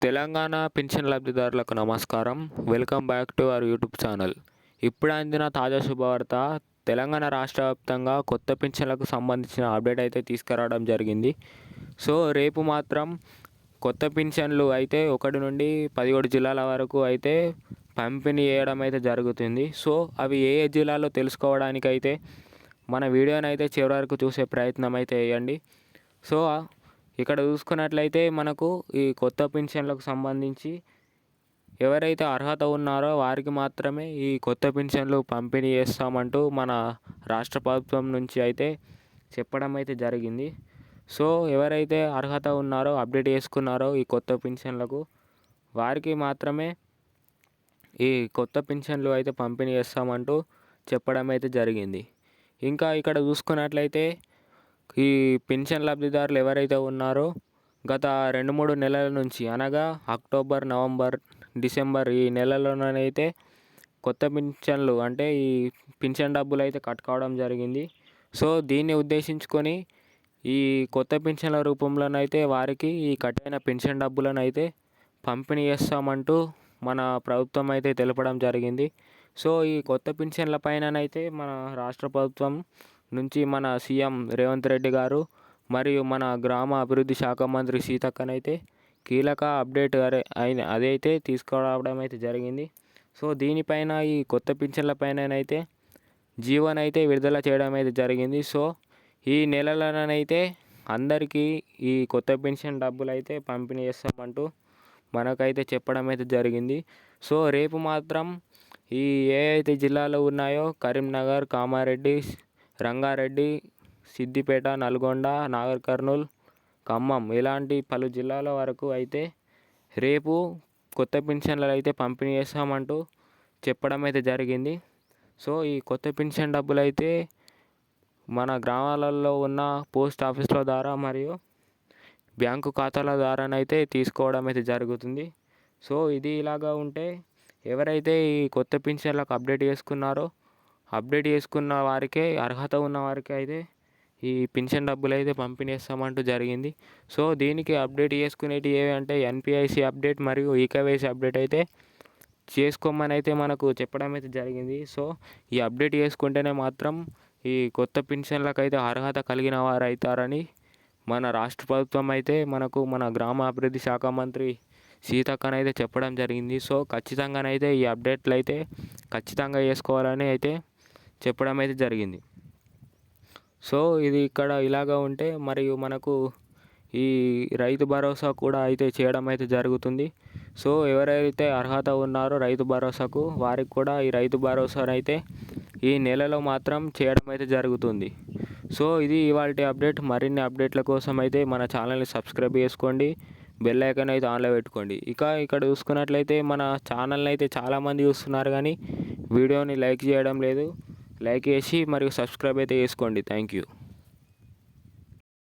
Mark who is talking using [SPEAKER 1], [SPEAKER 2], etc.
[SPEAKER 1] Telangana pension లబ్ధిదారులకు నమస్కారం. Welcome back to our YouTube channel. ఇప్పుడు అందిన తాజా శుభవార్త, తెలంగాణ రాష్ట్ర వ్యాప్తంగా కొత్త పింఛన్లకు సంబంధించిన అప్డేట్ అయితే తీసుకురావడం జరిగింది. సో రేపు మాత్రం కొత్త పింఛన్లు అయితే 1 నుండి 17 జిల్లాల వరకు అయితే పంపిణీ చేయడం అయితే జరుగుతుంది. సో అవి ఏ ఏ జిల్లాలో తెలుసుకోవడానికైతే మన వీడియోని అయితే చివరి వరకు చూసే ప్రయత్నం అయితే చేయండి. సో ఇక్కడ చూసుకున్నట్లయితే మనకు ఈ కొత్త పింఛన్లకు సంబంధించి ఎవరైతే అర్హత ఉన్నారో వారికి మాత్రమే ఈ కొత్త పింఛన్లు పంపిణీ చేస్తామంటూ మన రాష్ట్ర ప్రభుత్వం నుంచి అయితే చెప్పడం అయితే జరిగింది. సో ఎవరైతే అర్హత ఉన్నారో, అప్డేట్ చేసుకున్నారో ఈ కొత్త పింఛన్లకు, వారికి మాత్రమే ఈ కొత్త పింఛన్లు అయితే పంపిణీ చేస్తామంటూ చెప్పడం అయితే జరిగింది. ఇంకా ఇక్కడ చూసుకున్నట్లయితే ఈ పింఛన్ లబ్ధిదారులు ఎవరైతే ఉన్నారో గత 2-3 నెలల నుంచి, అనగా అక్టోబర్, నవంబర్, డిసెంబర్ ఈ నెలలోనైతే కొత్త పింఛన్లు అంటే ఈ పింఛన్ డబ్బులు అయితే కట్టుకోవడం జరిగింది. సో దీన్ని ఉద్దేశించుకొని ఈ కొత్త పింఛన్ల రూపంలోనైతే వారికి ఈ కట్టైన పింఛన్ డబ్బులను అయితే పంపిణీ చేస్తామంటూ మన ప్రభుత్వం అయితే తెలపడం జరిగింది. సో ఈ కొత్త పింఛన్ల పైననైతే మన రాష్ట్ర ప్రభుత్వం నుంచి మన సీఎం రేవంత్ రెడ్డి గారు మరియు మన గ్రామ అభివృద్ధి శాఖ మంత్రి సీతక్కనైతే కీలక అప్డేట్ అదైతే తీసుకురావడం అయితే జరిగింది. సో దీనిపైన ఈ కొత్త పింఛన్ల పైననైతే జీవోనైతే విడుదల చేయడం అయితే జరిగింది. సో ఈ నెలలోనైతే అందరికీ ఈ కొత్త పెన్షన్ డబ్బులు అయితే పంపిణీ చేస్తామంటూ మనకైతే చెప్పడం అయితే జరిగింది. సో రేపు మాత్రం ఈ ఏ అయితే జిల్లాలో ఉన్నాయో కరీంనగర్, కామారెడ్డి, రంగారెడ్డి, సిద్దిపేట, నల్గొండ, నాగర్ కర్నూల్, ఖమ్మం ఇలాంటి పలు జిల్లాల వరకు అయితే రేపు కొత్త పింఛన్లు అయితే పంపిణీ చేస్తామంటూ చెప్పడం అయితే జరిగింది. సో ఈ కొత్త పింఛన్ డబ్బులు అయితే మన గ్రామాలలో ఉన్న పోస్ట్ ఆఫీసుల ద్వారా మరియు బ్యాంకు ఖాతాల ద్వారానైతే తీసుకోవడం అయితే జరుగుతుంది. సో ఇది ఇలాగా ఉంటే ఎవరైతే ఈ కొత్త పింఛన్లకు అప్డేట్ చేసుకున్న వారికే, అర్హత ఉన్న వారికి అయితే ఈ పింఛన్ డబ్బులు అయితే పంపిణీ చేస్తామంటూ జరిగింది. సో దీనికి అప్డేట్ చేసుకునేవి ఏవి అంటే ఎన్పిఐసి అప్డేట్ మరియు ఈకేవైసీ అప్డేట్ అయితే చేసుకోమని అయితే మనకు చెప్పడం అయితే జరిగింది. సో ఈ అప్డేట్ చేసుకుంటేనే మాత్రం ఈ కొత్త పింఛన్లకు అయితే అర్హత కలిగిన వారు అవుతారని మన రాష్ట్ర ప్రభుత్వం అయితే మనకు మన గ్రామ అభివృద్ధి శాఖ మంత్రి సీతక్కనైతే చెప్పడం జరిగింది. సో ఖచ్చితంగానైతే ఈ అప్డేట్లు అయితే ఖచ్చితంగా చేసుకోవాలని అయితే చెప్పడం అయితే జరిగింది. సో ఇది ఇక్కడ ఇలాగా ఉంటే మరియు మనకు ఈ రైతు భరోసా కూడా అయితే చేయడం అయితే జరుగుతుంది. సో ఎవరైతే అర్హత ఉన్నారో రైతు భరోసాకు, వారికి కూడా ఈ రైతు భరోసానైతే ఈ నెలలో మాత్రం చేయడం అయితే జరుగుతుంది. సో ఇది ఇవాల్టి అప్డేట్. మరిన్ని అప్డేట్ల కోసం అయితే మన ఛానల్ని సబ్స్క్రైబ్ చేసుకోండి, బెల్ ఐకాన్ అయితే ఆన్లో పెట్టుకోండి. ఇక్కడ చూసుకున్నట్లయితే మన ఛానల్ని అయితే చాలామంది చూస్తున్నారు కానీ వీడియోని లైక్ చేయడం లేదు. లైక్ చేసి మరియు సబ్స్క్రైబ్ అయితే చేసుకోండి. Thank you.